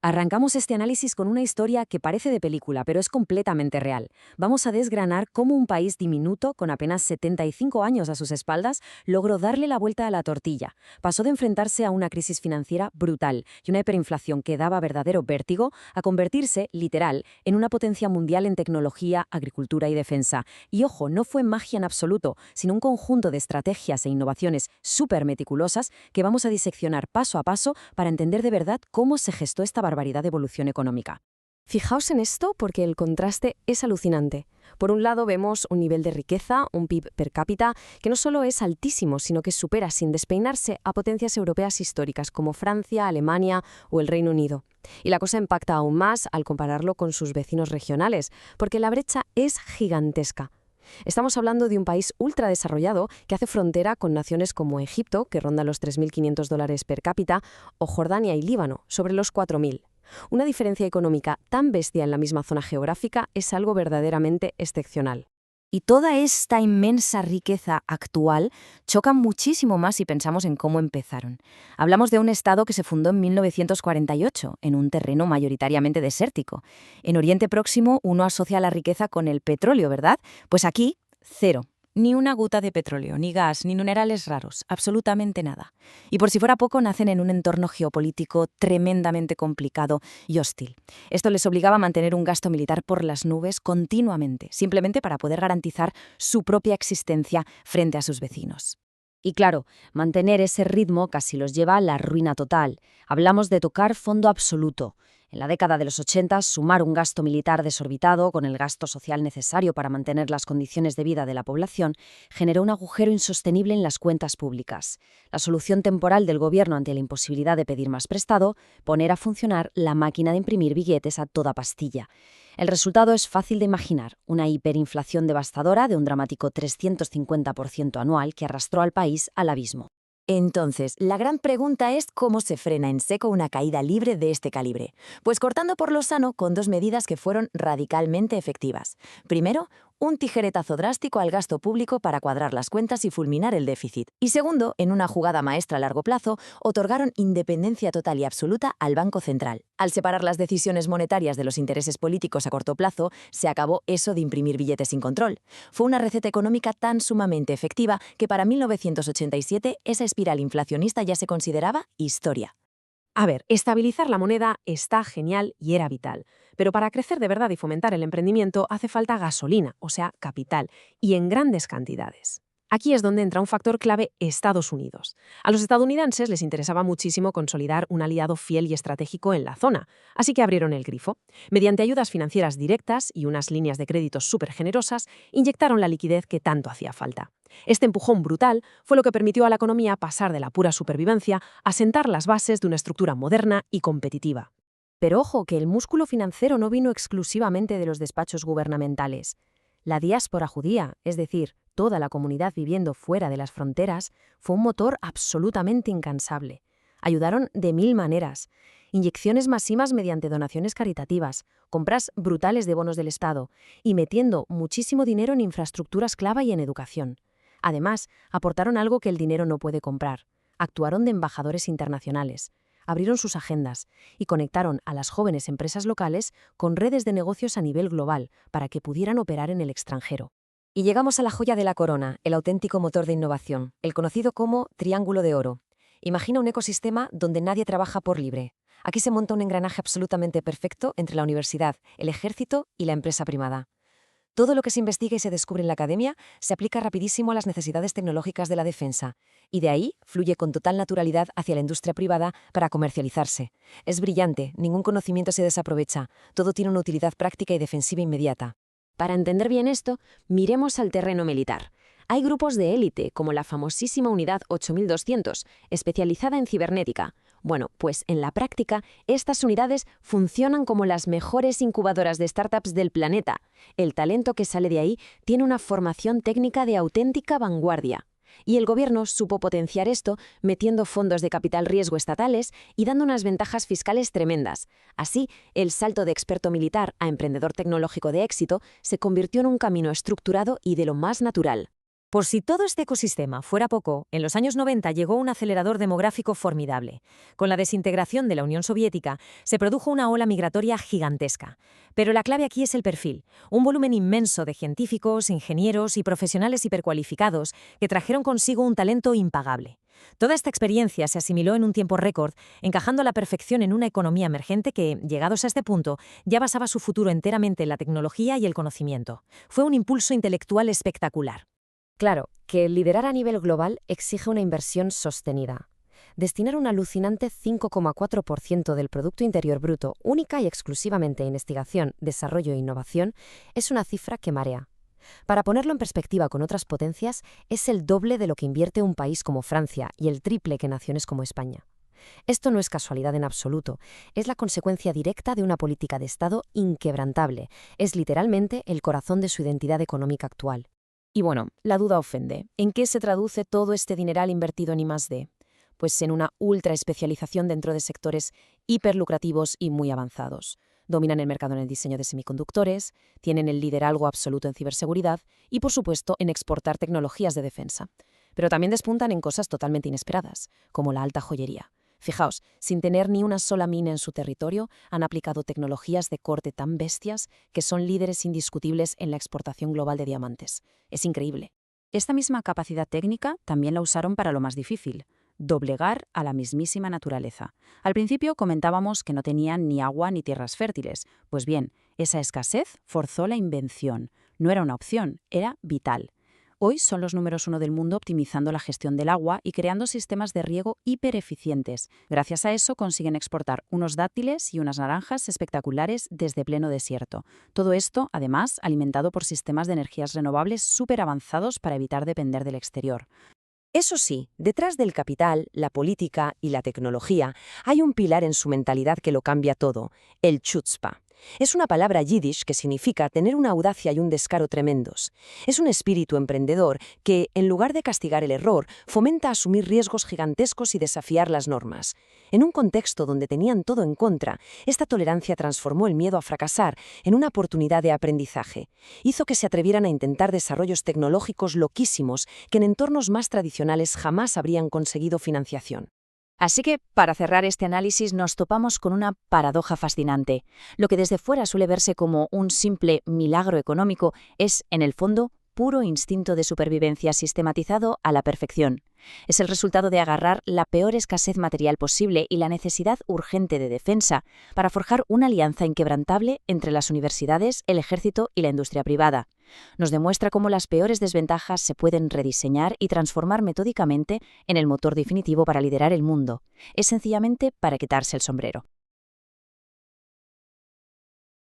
Arrancamos este análisis con una historia que parece de película, pero es completamente real. Vamos a desgranar cómo un país diminuto, con apenas 75 años a sus espaldas, logró darle la vuelta a la tortilla. Pasó de enfrentarse a una crisis financiera brutal y una hiperinflación que daba verdadero vértigo a convertirse, literal, en una potencia mundial en tecnología, agricultura y defensa. Y ojo, no fue magia en absoluto, sino un conjunto de estrategias e innovaciones súper meticulosas que vamos a diseccionar paso a paso para entender de verdad cómo se gestó esta barbaridad de evolución económica. Fijaos en esto porque el contraste es alucinante. Por un lado vemos un nivel de riqueza, un PIB per cápita, que no solo es altísimo, sino que supera sin despeinarse a potencias europeas históricas como Francia, Alemania o el Reino Unido. Y la cosa impacta aún más al compararlo con sus vecinos regionales, porque la brecha es gigantesca. Estamos hablando de un país ultradesarrollado que hace frontera con naciones como Egipto, que ronda los $3.500 per cápita, o Jordania y Líbano, sobre los 4.000. Una diferencia económica tan bestia en la misma zona geográfica es algo verdaderamente excepcional. Y toda esta inmensa riqueza actual choca muchísimo más si pensamos en cómo empezaron. Hablamos de un Estado que se fundó en 1948, en un terreno mayoritariamente desértico. En Oriente Próximo uno asocia la riqueza con el petróleo, ¿verdad? Pues aquí, cero. Ni una gota de petróleo, ni gas, ni minerales raros, absolutamente nada. Y por si fuera poco, nacen en un entorno geopolítico tremendamente complicado y hostil. Esto les obligaba a mantener un gasto militar por las nubes continuamente, simplemente para poder garantizar su propia existencia frente a sus vecinos. Y claro, mantener ese ritmo casi los lleva a la ruina total. Hablamos de tocar fondo absoluto. En la década de los 80, sumar un gasto militar desorbitado con el gasto social necesario para mantener las condiciones de vida de la población generó un agujero insostenible en las cuentas públicas. La solución temporal del gobierno ante la imposibilidad de pedir más prestado, poner a funcionar la máquina de imprimir billetes a toda pastilla. El resultado es fácil de imaginar, una hiperinflación devastadora de un dramático 350% anual que arrastró al país al abismo. Entonces, la gran pregunta es cómo se frena en seco una caída libre de este calibre. Pues cortando por lo sano con dos medidas que fueron radicalmente efectivas. Primero, un tijeretazo drástico al gasto público para cuadrar las cuentas y fulminar el déficit. Y segundo, en una jugada maestra a largo plazo, otorgaron independencia total y absoluta al Banco Central. Al separar las decisiones monetarias de los intereses políticos a corto plazo, se acabó eso de imprimir billetes sin control. Fue una receta económica tan sumamente efectiva que para 1987 esa espiral inflacionista ya se consideraba historia. A ver, estabilizar la moneda está genial y era vital, pero para crecer de verdad y fomentar el emprendimiento hace falta gasolina, o sea, capital, y en grandes cantidades. Aquí es donde entra un factor clave: Estados Unidos. A los estadounidenses les interesaba muchísimo consolidar un aliado fiel y estratégico en la zona, así que abrieron el grifo. Mediante ayudas financieras directas y unas líneas de crédito súper generosas, inyectaron la liquidez que tanto hacía falta. Este empujón brutal fue lo que permitió a la economía pasar de la pura supervivencia a sentar las bases de una estructura moderna y competitiva. Pero ojo, que el músculo financiero no vino exclusivamente de los despachos gubernamentales. La diáspora judía, es decir, toda la comunidad viviendo fuera de las fronteras, fue un motor absolutamente incansable. Ayudaron de 1000 maneras. Inyecciones masivas mediante donaciones caritativas, compras brutales de bonos del Estado y metiendo muchísimo dinero en infraestructuras clave y en educación. Además, aportaron algo que el dinero no puede comprar. Actuaron de embajadores internacionales, abrieron sus agendas y conectaron a las jóvenes empresas locales con redes de negocios a nivel global para que pudieran operar en el extranjero. Y llegamos a la joya de la corona, el auténtico motor de innovación, el conocido como Triángulo de Oro. Imagina un ecosistema donde nadie trabaja por libre. Aquí se monta un engranaje absolutamente perfecto entre la universidad, el ejército y la empresa privada. Todo lo que se investiga y se descubre en la academia se aplica rapidísimo a las necesidades tecnológicas de la defensa, y de ahí fluye con total naturalidad hacia la industria privada para comercializarse. Es brillante, ningún conocimiento se desaprovecha, todo tiene una utilidad práctica y defensiva inmediata. Para entender bien esto, miremos al terreno militar. Hay grupos de élite, como la famosísima Unidad 8200, especializada en cibernética. Bueno, pues en la práctica, estas unidades funcionan como las mejores incubadoras de startups del planeta. El talento que sale de ahí tiene una formación técnica de auténtica vanguardia. Y el gobierno supo potenciar esto metiendo fondos de capital riesgo estatales y dando unas ventajas fiscales tremendas. Así, el salto de experto militar a emprendedor tecnológico de éxito se convirtió en un camino estructurado y de lo más natural. Por si todo este ecosistema fuera poco, en los años 90 llegó un acelerador demográfico formidable. Con la desintegración de la Unión Soviética, se produjo una ola migratoria gigantesca. Pero la clave aquí es el perfil, un volumen inmenso de científicos, ingenieros y profesionales hipercualificados que trajeron consigo un talento impagable. Toda esta experiencia se asimiló en un tiempo récord, encajando a la perfección en una economía emergente que, llegados a este punto, ya basaba su futuro enteramente en la tecnología y el conocimiento. Fue un impulso intelectual espectacular. Claro, que liderar a nivel global exige una inversión sostenida. Destinar un alucinante 5,4% del Producto Interior Bruto única y exclusivamente a investigación, desarrollo e innovación es una cifra que marea. Para ponerlo en perspectiva con otras potencias, es el doble de lo que invierte un país como Francia y el triple que naciones como España. Esto no es casualidad en absoluto, es la consecuencia directa de una política de Estado inquebrantable, es literalmente el corazón de su identidad económica actual. Y bueno, la duda ofende. ¿En qué se traduce todo este dineral invertido en I+D? Pues en una ultra especialización dentro de sectores hiperlucrativos y muy avanzados. Dominan el mercado en el diseño de semiconductores, tienen el liderazgo absoluto en ciberseguridad y, por supuesto, en exportar tecnologías de defensa. Pero también despuntan en cosas totalmente inesperadas, como la alta joyería. Fijaos, sin tener ni una sola mina en su territorio, han aplicado tecnologías de corte tan bestias que son líderes indiscutibles en la exportación global de diamantes. Es increíble. Esta misma capacidad técnica también la usaron para lo más difícil, doblegar a la mismísima naturaleza. Al principio comentábamos que no tenían ni agua ni tierras fértiles. Pues bien, esa escasez forzó la invención. No era una opción, era vital. Hoy son los números 1 del mundo optimizando la gestión del agua y creando sistemas de riego hipereficientes. Gracias a eso consiguen exportar unos dátiles y unas naranjas espectaculares desde pleno desierto. Todo esto, además, alimentado por sistemas de energías renovables súper avanzados para evitar depender del exterior. Eso sí, detrás del capital, la política y la tecnología, hay un pilar en su mentalidad que lo cambia todo, el chutzpah. Es una palabra yiddish que significa tener una audacia y un descaro tremendos. Es un espíritu emprendedor que, en lugar de castigar el error, fomenta asumir riesgos gigantescos y desafiar las normas. En un contexto donde tenían todo en contra, esta tolerancia transformó el miedo a fracasar en una oportunidad de aprendizaje. Hizo que se atrevieran a intentar desarrollos tecnológicos loquísimos que en entornos más tradicionales jamás habrían conseguido financiación. Así que, para cerrar este análisis, nos topamos con una paradoja fascinante. Lo que desde fuera suele verse como un simple milagro económico es, en el fondo, puro instinto de supervivencia sistematizado a la perfección. Es el resultado de agarrar la peor escasez material posible y la necesidad urgente de defensa para forjar una alianza inquebrantable entre las universidades, el ejército y la industria privada. Nos demuestra cómo las peores desventajas se pueden rediseñar y transformar metódicamente en el motor definitivo para liderar el mundo. Es sencillamente para quitarse el sombrero.